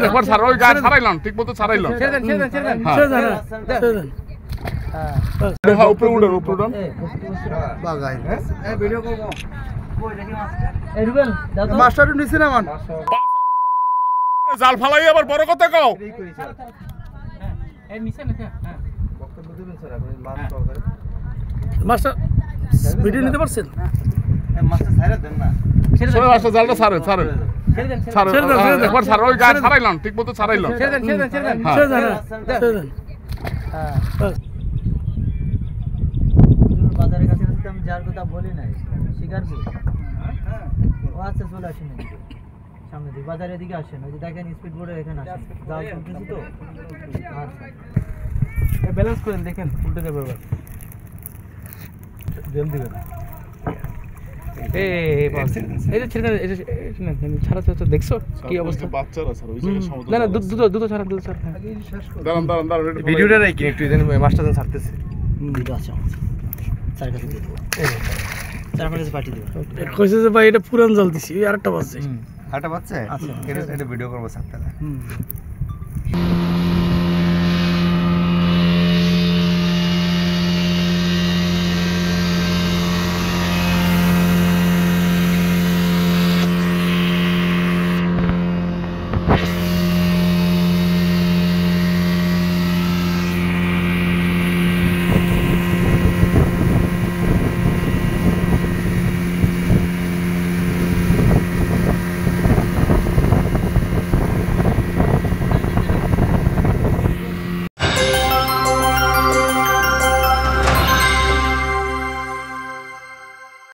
একবার ছাড়, ওই গায়ে ছাড়াইলাম, ঠিক মতো ছাড়াইলাম। উপরে উঠান, উপরে উঠান। মাস্টার নিচে নামান। জাল ফালাই আবার বড় কথা কও। মাস্টার ভিডিও নিতে পারছেন? জালটা ছাড়েন, ছাড়েন, একবার ছাড়, ওই গায়ে ছাড়াইলাম, ঠিক মতো ছাড়াইলাম। বাজারের কাছে আমি যার কথা বলি নাই, শিকারপুর। ও আচ্ছা, চলে আসেন সামনে দিকে, বাজারের দিকে আসেন। ওই যে দেখেন স্পিড বোর্ডের এখানে আসেন, জাল তুলতেছি তো। আচ্ছা, ব্যালেন্স করেন, দেখেন উল্টে যাবে এবার। জেল দিবেন। দেখছো কি অবস্থা? না না, দুটো ছাড়া, দুটো ছাড়া। ভিডিওটা রাখি একটু, মাস্টার ছাড়তেছে। ভিডিও আছে আমার স্যার কাছে দিয়ে দেবো, স্যার কাছে পাঠিয়ে দেবো। কইছে যে ভাই এটা পুরান জল দিছি, ওই আরেকটা বাজছে। আচ্ছা, এটা ভিডিও করবো স্যার তাহলে।